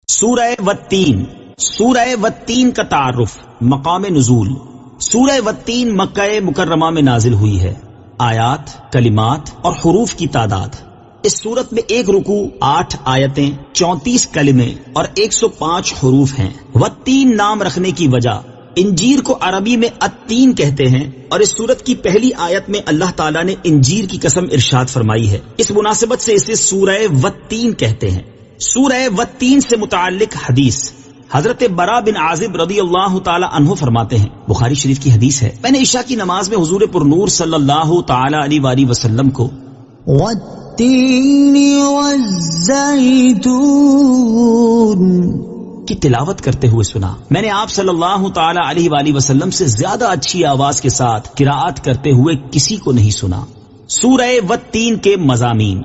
سورہ والتین، سورہ والتین کا تعارف، مقام نزول۔ سورہ والتین مکہ مکرمہ میں نازل ہوئی ہے۔ آیات، کلمات اور حروف کی تعداد: اس سورت میں 1 رکوع، 8 آیتیں، 34 کلمے اور 105 حروف ہیں۔ والتین نام رکھنے کی وجہ: انجیر کو عربی میں التین کہتے ہیں، اور اس سورت کی پہلی آیت میں اللہ تعالیٰ نے انجیر کی قسم ارشاد فرمائی ہے۔ اس مناسبت سے اسے سورہ والتین کہتے ہیں۔ سورہ والتین سے متعلق حدیث: حضرت برا بن عازب رضی اللہ تعالی عنہ فرماتے ہیں، بخاری شریف کی حدیث ہے، میں نے عشاء کی نماز میں حضور پر نور صلی اللہ تعالی علیہ وآلہ وسلم کو والتین والزیتون کی تلاوت کرتے ہوئے سنا۔ میں نے آپ صلی اللہ تعالی علیہ وآلہ وسلم سے زیادہ اچھی آواز کے ساتھ قراءت کرتے ہوئے کسی کو نہیں سنا۔ سورہ والتین کے مضامین: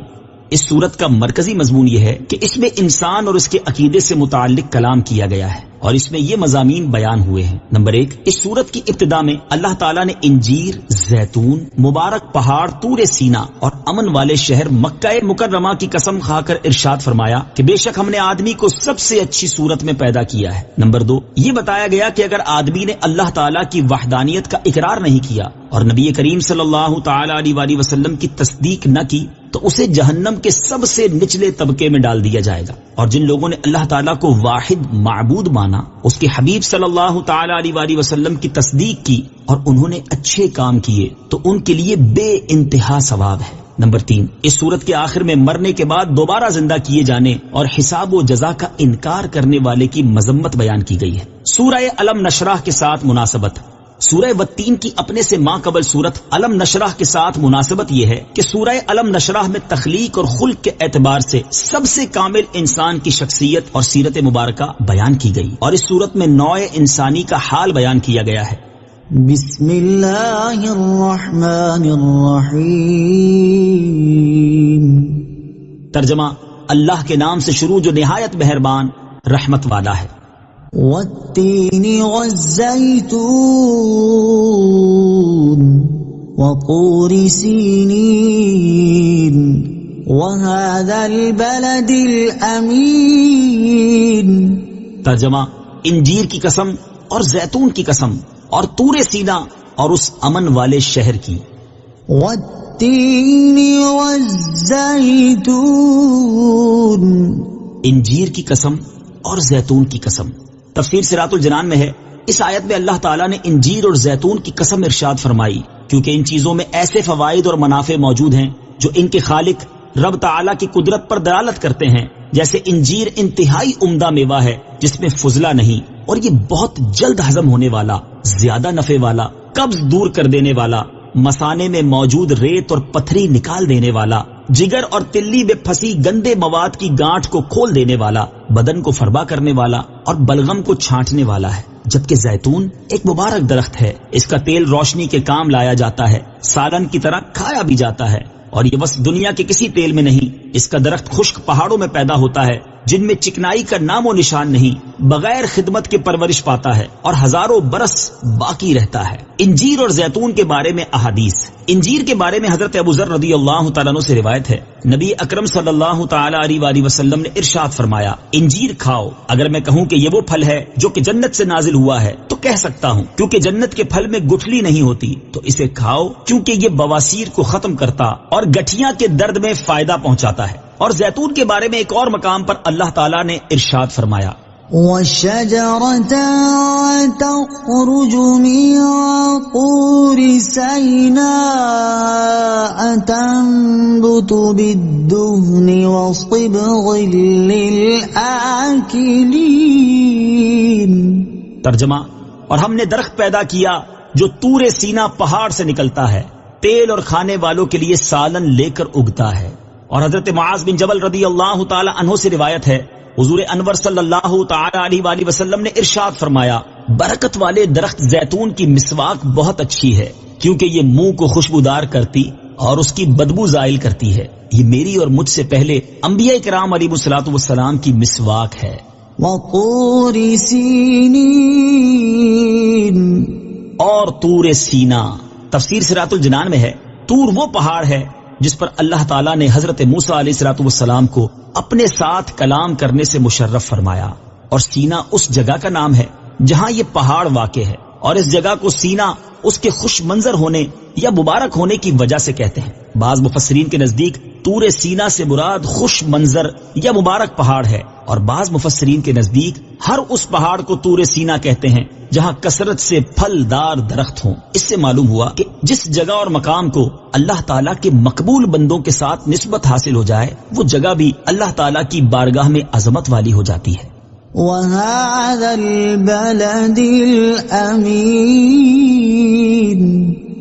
اس سورت کا مرکزی مضمون یہ ہے کہ اس میں انسان اور اس کے عقیدے سے متعلق کلام کیا گیا ہے، اور اس میں یہ مضامین بیان ہوئے ہیں۔ نمبر 1، اس سورت کی ابتدا میں اللہ تعالیٰ نے انجیر، زیتون، مبارک پہاڑ طور سینا اور امن والے شہر مکہ مکرمہ کی قسم کھا کر ارشاد فرمایا کہ بے شک ہم نے آدمی کو سب سے اچھی صورت میں پیدا کیا ہے۔ نمبر 2، یہ بتایا گیا کہ اگر آدمی نے اللہ تعالیٰ کی وحدانیت کا اقرار نہیں کیا اور نبی کریم صلی اللہ تعالی علیہ وآلہ وسلم کی تصدیق نہ کی تو اسے جہنم کے سب سے نچلے طبقے میں ڈال دیا جائے گا، اور جن لوگوں نے اللہ تعالیٰ کو واحد معبود مانا، اس کے حبیب صلی اللہ تعالی علیہ وآلہ وسلم کی تصدیق کی اور انہوں نے اچھے کام کیے تو ان کے لیے بے انتہا ثواب ہے۔ نمبر 3، اس سورت کے آخر میں مرنے کے بعد دوبارہ زندہ کیے جانے اور حساب و جزا کا انکار کرنے والے کی مذمت بیان کی گئی ہے۔ سورہ علم نشرح کے ساتھ مناسبت: سورہ والتین کی اپنے سے ماں قبل سورت علم نشرح کے ساتھ مناسبت یہ ہے کہ سورہ علم نشرح میں تخلیق اور خلق کے اعتبار سے سب سے کامل انسان کی شخصیت اور سیرت مبارکہ بیان کی گئی، اور اس سورت میں نوع انسانی کا حال بیان کیا گیا ہے۔ بسم اللہ الرحمن الرحیم۔ ترجمہ: اللہ کے نام سے شروع جو نہایت مہربان رحمت والا ہے۔ والتین والزیتون وطور سینین وهذا البلد الامین۔ ترجمہ: انجیر کی قسم اور زیتون کی قسم اور طور سینا اور اس امن والے شہر کی۔ والتین والزیتون، انجیر کی قسم اور زیتون کی قسم۔ تفسیر صراط الجنان میں ہے، اس آیت میں اللہ تعالیٰ نے انجیر اور زیتون کی قسم ارشاد فرمائی کیونکہ ان چیزوں میں ایسے فوائد اور منافع موجود ہیں جو ان کے خالق رب تعالیٰ کی قدرت پر دلالت کرتے ہیں۔ جیسے انجیر انتہائی عمدہ میوہ ہے جس میں فضلہ نہیں، اور یہ بہت جلد ہضم ہونے والا، زیادہ نفع والا، قبض دور کر دینے والا، مثانے میں موجود ریت اور پتھری نکال دینے والا، جگر اور تلی میں پھنسی گندے مواد کی گانٹھ کو کھول دینے والا، بدن کو فربا کرنے والا اور بلغم کو چھانٹنے والا ہے۔ جبکہ زیتون ایک مبارک درخت ہے، اس کا تیل روشنی کے کام لایا جاتا ہے، سالن کی طرح کھایا بھی جاتا ہے، اور یہ بس دنیا کے کسی تیل میں نہیں، اس کا درخت خشک پہاڑوں میں پیدا ہوتا ہے جن میں چکنائی کا نام و نشان نہیں، بغیر خدمت کے پرورش پاتا ہے اور ہزاروں برس باقی رہتا ہے۔ انجیر اور زیتون کے بارے میں احادیث: انجیر کے بارے میں حضرت ابو ذر رضی اللہ تعالیٰ عنہ سے روایت ہے، نبی اکرم صلی اللہ تعالی علیہ وآلہ وسلم نے ارشاد فرمایا، انجیر کھاؤ، اگر میں کہوں کہ یہ وہ پھل ہے جو کہ جنت سے نازل ہوا ہے تو کہہ سکتا ہوں، کیونکہ جنت کے پھل میں گٹھلی نہیں ہوتی، تو اسے کھاؤ کیونکہ یہ بواسیر کو ختم کرتا اور گٹھیاں کے درد میں فائدہ پہنچاتا ہے۔ اور زیتون کے بارے میں ایک اور مقام پر اللہ تعالیٰ نے ارشاد فرمایا، وَشَجَرَةً تَخْرُجُ مِن طُورِ سَيْنَاءَ تَنبُتُ بِالدُّهْنِ وَصِبْغٍ لِّلْآكِلِينَ۔ ترجمہ: اور ہم نے درخت پیدا کیا جو طور سینا پہاڑ سے نکلتا ہے، تیل اور کھانے والوں کے لیے سالن لے کر اگتا ہے۔ اور حضرت معاذ بن جبل رضی اللہ تعالی عنہ سے روایت ہے، حضور انور صلی اللہ تعالی علیہ وآلہ وسلم نے ارشاد فرمایا، برکت والے درخت زیتون کی مسواک بہت اچھی ہے کیونکہ یہ منہ کو خوشبودار کرتی اور اس کی بدبو زائل کرتی ہے۔ یہ میری اور مجھ سے پہلے انبیاء کرام علیہ الصلوۃ والسلام کی مسواک ہے۔ وَطُورِ سِینِین، اور طور سینا۔ تفسیر صراط الجنان میں ہے، طور وہ پہاڑ ہے جس پر اللہ تعالیٰ نے حضرت موسیٰ علیہ السلام کو اپنے ساتھ کلام کرنے سے مشرف فرمایا. اور سینا اس جگہ کا نام ہے جہاں یہ پہاڑ واقع ہے، اور اس جگہ کو سینا اس کے خوش منظر ہونے یا مبارک ہونے کی وجہ سے کہتے ہیں. بعض مفسرین کے نزدیک طور سینا سے مراد خوش منظر یا مبارک پہاڑ ہے، اور بعض مفسرین کے نزدیک ہر اس پہاڑ کو طور سینا کہتے ہیں جہاں کثرت سے پھلدار درخت ہوں. اس سے معلوم ہوا کہ جس جگہ اور مقام کو اللہ تعالیٰ کے مقبول بندوں کے ساتھ نسبت حاصل ہو جائے وہ جگہ بھی اللہ تعالیٰ کی بارگاہ میں عظمت والی ہو جاتی ہے. وَهَذَا الْبَلَدِ الْأَمِينِ،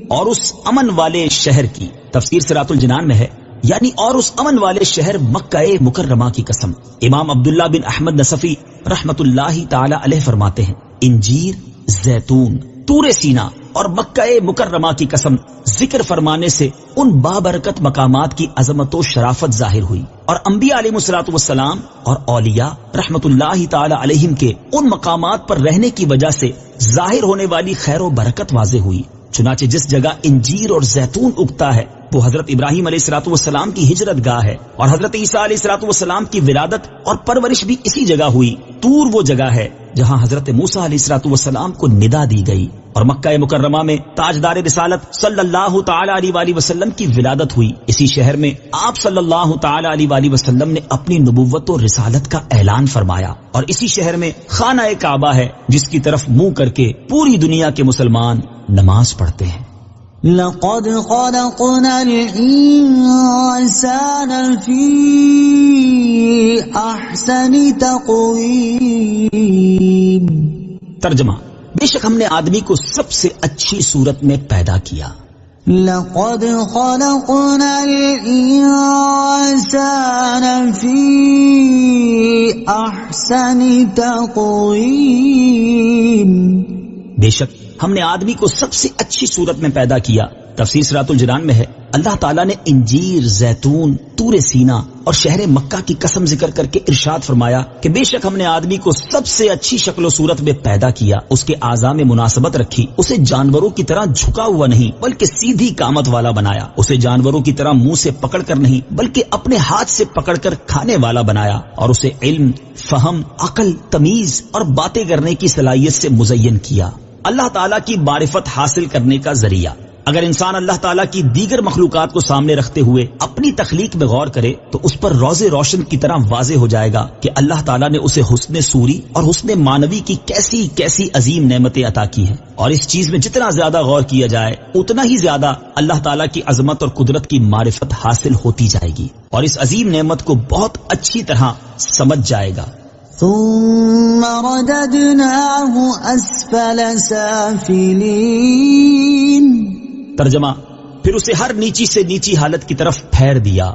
اور اس امن والے شہر کی. تفسیر صراط الجنان میں ہے یعنی اور اس امن والے شہر مکہ مکرمہ کی قسم. امام عبداللہ بن احمد نصفی رحمت اللہ تعالی علیہ فرماتے ہیں انجیر، زیتون، طور سینا اور مکہ مکرمہ کی قسم ذکر فرمانے سے ان بابرکت مقامات کی عظمت و شرافت ظاہر ہوئی، اور انبیاء علیہ الصلوۃ والسلام اور اولیاء رحمت اللہ تعالی علیہم کے ان مقامات پر رہنے کی وجہ سے ظاہر ہونے والی خیر و برکت واضح ہوئی. چنانچہ جس جگہ انجیر اور زیتون اگتا ہے وہ حضرت ابراہیم علیہ الصلوۃ والسلام کی ہجرت گاہ ہے، اور حضرت عیسیٰ علیہ الصلوۃ والسلام کی ولادت اور پرورش بھی اسی جگہ ہوئی. طور وہ جگہ ہے جہاں حضرت موسیٰ علیہ الصلوۃ والسلام کو ندا دی گئی، اور مکہ مکرمہ میں تاجدار رسالت صلی اللہ تعالی علیہ وآلہ وسلم کی ولادت ہوئی. اسی شہر میں آپ صلی اللہ تعالی علیہ وآلہ وسلم نے اپنی نبوت و رسالت کا اعلان فرمایا، اور اسی شہر میں خانہ کعبہ ہے جس کی طرف منہ کر کے پوری دنیا کے مسلمان نماز پڑھتے ہیں. لَقَدْ خَلَقْنَا الْإِنسَانَ فِي أَحْسَنِ تَقْوِيمٍ. ترجمہ: بے شک ہم نے آدمی کو سب سے اچھی صورت میں پیدا کیا. لَقَدْ خَلَقْنَا الْإِنسَانَ فِي أَحْسَنِ تَقْوِيمٍ. بے شک ہم نے آدمی کو سب سے اچھی صورت میں پیدا کیا. تفسیر صراط الجنان میں ہے اللہ تعالیٰ نے انجیر، زیتون، طور سینا اور شہر مکہ کی قسم ذکر کر کے ارشاد فرمایا کہ بے شک ہم نے آدمی کو سب سے اچھی شکل و صورت میں پیدا کیا. اس کے اعضاء میں مناسبت رکھی، اسے جانوروں کی طرح جھکا ہوا نہیں بلکہ سیدھی قامت والا بنایا. اسے جانوروں کی طرح منہ سے پکڑ کر نہیں بلکہ اپنے ہاتھ سے پکڑ کر کھانے والا بنایا، اور اسے علم، فہم، عقل، تمیز اور باتیں کرنے کی صلاحیت سے مزین کیا. اللہ تعالیٰ کی معرفت حاصل کرنے کا ذریعہ. اگر انسان اللہ تعالیٰ کی دیگر مخلوقات کو سامنے رکھتے ہوئے اپنی تخلیق میں غور کرے تو اس پر روز روشن کی طرح واضح ہو جائے گا کہ اللہ تعالیٰ نے اسے حسن صوری اور حسن معنوی کی کیسی کیسی عظیم نعمتیں عطا کی ہیں، اور اس چیز میں جتنا زیادہ غور کیا جائے اتنا ہی زیادہ اللہ تعالیٰ کی عظمت اور قدرت کی معرفت حاصل ہوتی جائے گی، اور اس عظیم نعمت کو بہت اچھی طرح سمجھ جائے گا. ثم رددناه اسفل سافلين. ترجمہ: پھر اسے ہر نیچی سے نیچی حالت کی طرف پھیر دیا.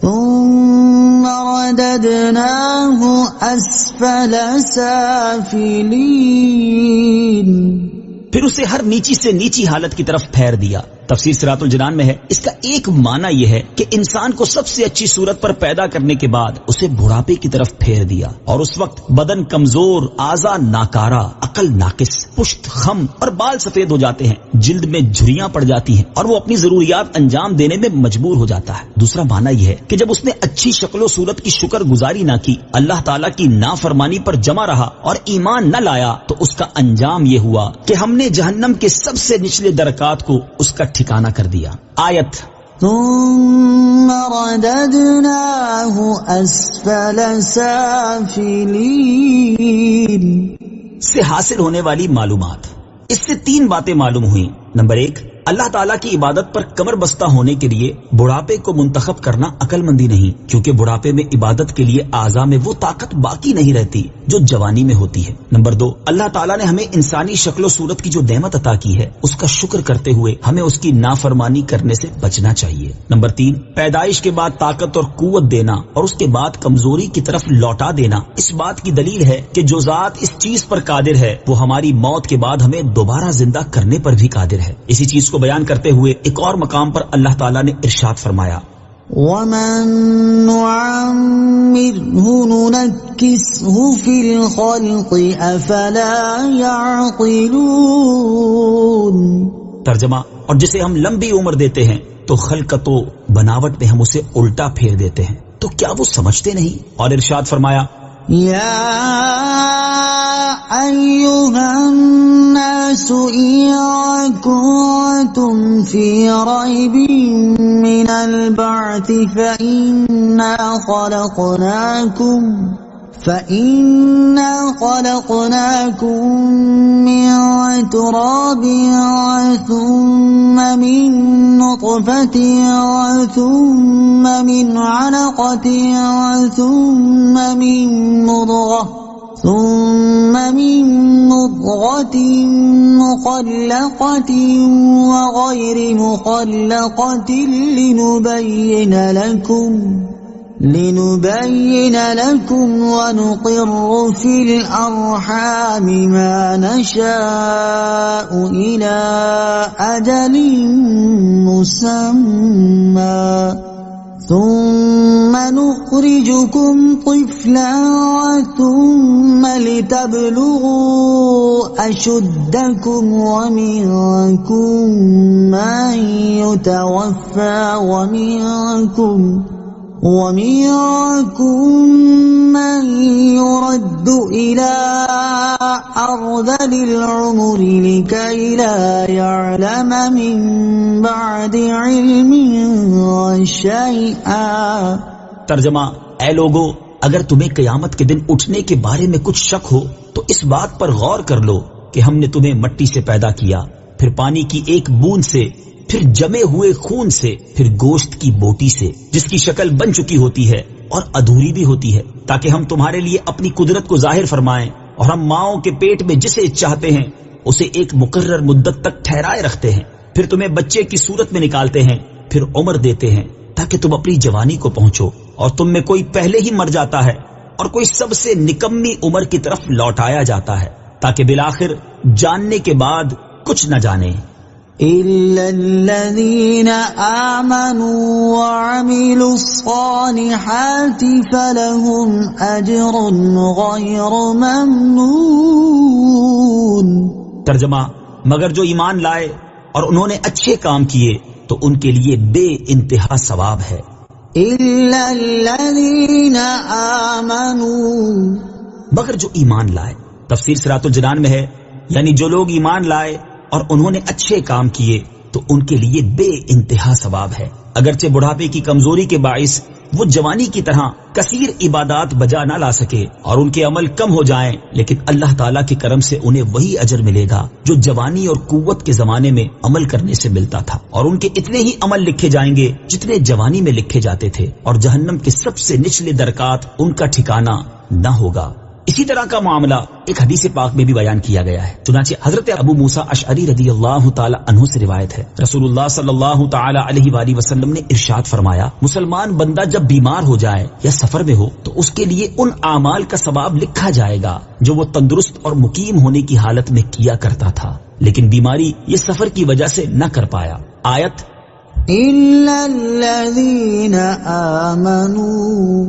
ثم رددناه اسفل سافلين. پھر اسے ہر نیچی سے نیچی حالت کی طرف پھیر دیا. تفسیر صراط الجنان میں ہے اس کا ایک معنی یہ ہے کہ انسان کو سب سے اچھی صورت پر پیدا کرنے کے بعد اسے بڑھاپے کی طرف پھیر دیا، اور اس وقت بدن کمزور، اعضاء ناکارہ، عقل ناقص، پشت خم اور بال سفید ہو جاتے ہیں، جلد میں جھریاں پڑ جاتی ہیں اور وہ اپنی ضروریات انجام دینے میں مجبور ہو جاتا ہے. دوسرا معنی یہ ہے کہ جب اس نے اچھی شکل و صورت کی شکر گزاری نہ کی، اللہ تعالیٰ کی نافرمانی پر جمع رہا اور ایمان نہ لایا، تو اس کا انجام یہ ہوا کہ ہم نے جہنم کے سب سے نچلے درکات کو اس کا ٹھکانہ کر دیا. آیت: ثم رددناه اسفل سافلين. سے حاصل ہونے والی معلومات. اس سے 3 باتیں معلوم ہوئیں. نمبر 1، اللہ تعالیٰ کی عبادت پر کمر بستہ ہونے کے لیے بڑھاپے کو منتخب کرنا عقل مندی نہیں، کیونکہ بڑھاپے میں عبادت کے لیے اعضاء میں وہ طاقت باقی نہیں رہتی جو جوانی میں ہوتی ہے. نمبر 2، اللہ تعالیٰ نے ہمیں انسانی شکل و صورت کی جو نعمت عطا کی ہے اس کا شکر کرتے ہوئے ہمیں اس کی نافرمانی کرنے سے بچنا چاہیے. نمبر 3، پیدائش کے بعد طاقت اور قوت دینا اور اس کے بعد کمزوری کی طرف لوٹا دینا اس بات کی دلیل ہے کہ جو ذات اس چیز پر قادر ہے وہ ہماری موت کے بعد ہمیں دوبارہ زندہ کرنے پر بھی قادر ہے. اسی چیز کو بیان کرتے ہوئے ایک اور مقام پر اللہ تعالیٰ نے ارشاد فرمایا: وَمَن نُعَمِّرْهُ نُنَكِّسْهُ فِي الْخَلْقِ أَفَلَا يَعْقِلُونَ. ترجمہ: اور جسے ہم لمبی عمر دیتے ہیں تو خلقت و بناوٹ میں ہم اسے الٹا پھیر دیتے ہیں، تو کیا وہ سمجھتے نہیں؟ اور ارشاد فرمایا يا أيها الناس إن كنتم في ريب من البعث فإنا خلقناكم من تراب ثم من نطفة ثم من علقة ثم من مضغة مخلقة وغير مخلقة لنبين لكم ونقر في الأرحام ما نشاء إلى أجل مسمى ثم نخرجكم طفلا ثم لتبلغوا أشدكم ومنكم من يتوفى ومنكم من يرد إلى أرذل العمر لكي لا يعلم من بعد علم شيئا. ترجمہ: اے لوگو، اگر تمہیں قیامت کے دن اٹھنے کے بارے میں کچھ شک ہو تو اس بات پر غور کر لو کہ ہم نے تمہیں مٹی سے پیدا کیا، پھر پانی کی ایک بوند سے، پھر جمے ہوئے خون سے، پھر گوشت کی بوٹی سے جس کی شکل بن چکی ہوتی ہے اور ادھوری بھی ہوتی ہے، تاکہ ہم تمہارے لیے اپنی قدرت کو ظاہر فرمائیں، اور ہم ماؤں کے پیٹ میں جسے چاہتے ہیں اسے ایک مقرر مدت تک ٹھہرائے رکھتے ہیں، پھر تمہیں بچے کی صورت میں نکالتے ہیں، پھر عمر دیتے ہیں تاکہ تم اپنی جوانی کو پہنچو، اور تم میں کوئی پہلے ہی مر جاتا ہے اور کوئی سب سے نکمی عمر کی طرف لوٹایا جاتا ہے، تاکہ بالآخر جاننے کے بعد کچھ نہ جانے۔ إلا الذين آمنوا وعملوا الصالحات فلهم أجر غير ممنون. ترجمہ: مگر جو ایمان لائے اور انہوں نے اچھے کام کیے تو ان کے لیے بے انتہا ثواب ہے۔ إلا الذين آمنوا، مگر جو ایمان لائے، تفسیر صراط الجنان میں ہے یعنی جو لوگ ایمان لائے اور انہوں نے اچھے کام کیے تو ان کے لیے بے انتہا ثواب ہے، اگرچہ بڑھاپے کی کمزوری کے باعث وہ جوانی کی طرح کثیر عبادات بجا نہ لا سکے اور ان کے عمل کم ہو جائیں، لیکن اللہ تعالیٰ کے کرم سے انہیں وہی اجر ملے گا جو جوانی اور قوت کے زمانے میں عمل کرنے سے ملتا تھا، اور ان کے اتنے ہی عمل لکھے جائیں گے جتنے جوانی میں لکھے جاتے تھے، اور جہنم کے سب سے نچلے درکات ان کا ٹھکانہ نہ ہوگا۔ اسی طرح کا معاملہ ایک حدیث پاک میں بھی بیان کیا گیا ہے، چنانچہ حضرت ابو موسیٰ اشعری رضی اللہ تعالی عنہ سے روایت ہے، رسول اللہ صلی اللہ تعالی علیہ وآلہ وسلم نے ارشاد فرمایا، مسلمان بندہ جب بیمار ہو جائے یا سفر میں ہو تو اس کے لیے ان اعمال کا ثواب لکھا جائے گا جو وہ تندرست اور مقیم ہونے کی حالت میں کیا کرتا تھا، لیکن بیماری یہ سفر کی وجہ سے نہ کر پایا۔ آیت إلا الذين آمنوا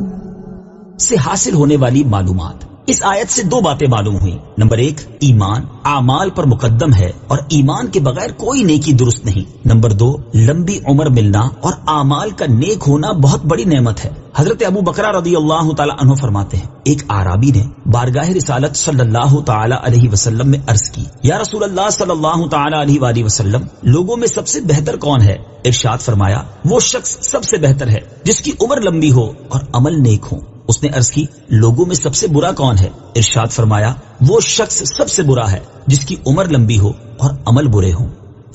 سے حاصل ہونے والی معلومات۔ اس آیت سے دو باتیں معلوم ہوئی، نمبر ایک، ایمان اعمال پر مقدم ہے اور ایمان کے بغیر کوئی نیکی درست نہیں، نمبر دو، لمبی عمر ملنا اور اعمال کا نیک ہونا بہت بڑی نعمت ہے۔ حضرت ابو بکرہ رضی اللہ تعالی عنہ فرماتے ہیں، ایک اعرابی نے بارگاہ رسالت صلی اللہ تعالی علیہ وسلم میں عرض کی، یا رسول اللہ صلی اللہ تعالی علیہ وآلہ وسلم، لوگوں میں سب سے بہتر کون ہے؟ ارشاد فرمایا، وہ شخص سب سے بہتر ہے جس کی عمر لمبی ہو اور عمل نیک ہو۔ اس نے عرض کی، لوگوں میں سب سے برا کون ہے؟ ارشاد فرمایا، وہ شخص سب سے برا ہے جس کی عمر لمبی ہو اور عمل برے ہوں۔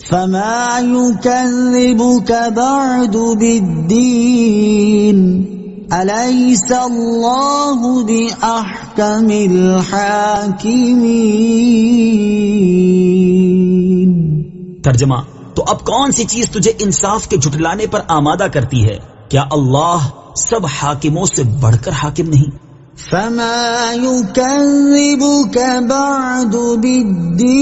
فما يكذبك بعد بالدين أليس الله بأحكم الحاكمين. ترجمہ: تو اب کون سی چیز تجھے انصاف کے جھٹلانے پر آمادہ کرتی ہے؟ کیا اللہ سب حاکموں سے بڑھ کر حاکم نہیں؟ فما يكذبك بعد بالدين،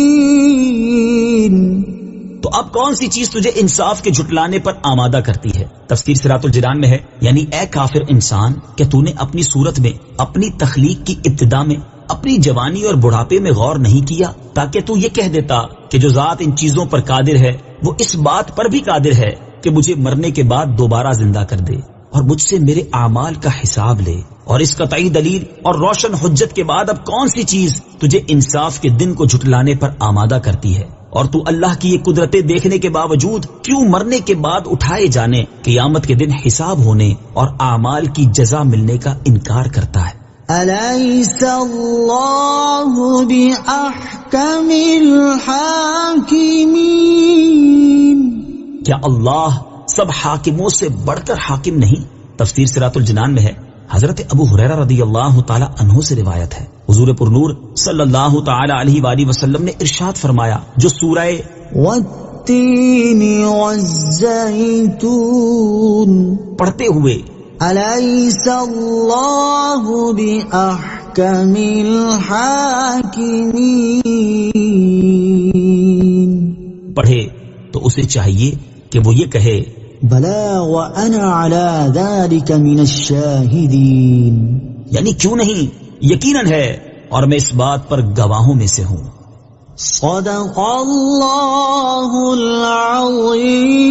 تو اب کون سی چیز تجھے انصاف کے جھٹلانے پر آمادہ کرتی ہے؟ تفسیر صراط الجنان میں ہے یعنی اے کافر انسان، کیا تو نے اپنی صورت میں، اپنی تخلیق کی ابتدا میں، اپنی جوانی اور بڑھاپے میں غور نہیں کیا تاکہ تو یہ کہہ دیتا کہ جو ذات ان چیزوں پر قادر ہے وہ اس بات پر بھی قادر ہے کہ مجھے مرنے کے بعد دوبارہ زندہ کر دے اور مجھ سے میرے اعمال کا حساب لے. اور اس قطعی دلیل اور روشن حجت کے بعد اب کون سی چیز تجھے انصاف کے دن کو جھٹلانے پر آمادہ کرتی ہے؟ اور تو اللہ کی یہ قدرتیں دیکھنے کے باوجود کیوں مرنے کے بعد اٹھائے جانے، قیامت کے دن حساب ہونے اور اعمال کی جزا ملنے کا انکار کرتا ہے؟ أليس الله بأحكم الحاكمين؟ کیا اللہ سب حاکموں سے بڑھ کر حاکم نہیں؟ تفسیر صراط الجنان میں ہے. حضرت ابو ہریرہ رضی اللہ تعالی عنہ سے روایت ہے، حضور پرنور صلی اللہ تعالی علیہ وآلہ وسلم نے ارشاد فرمایا، جو سورہ والتين والزيتون پڑھتے ہوئے أليس الله بأحكم الحاكمين؟ پڑھے تو اسے چاہیے کہ وہ یہ کہے بلى وأنا على ذلك من الشاهدين، یعنی کیوں نہیں، یقیناً ہے اور میں اس بات پر گواہوں میں سے ہوں. صدق الله العظيم.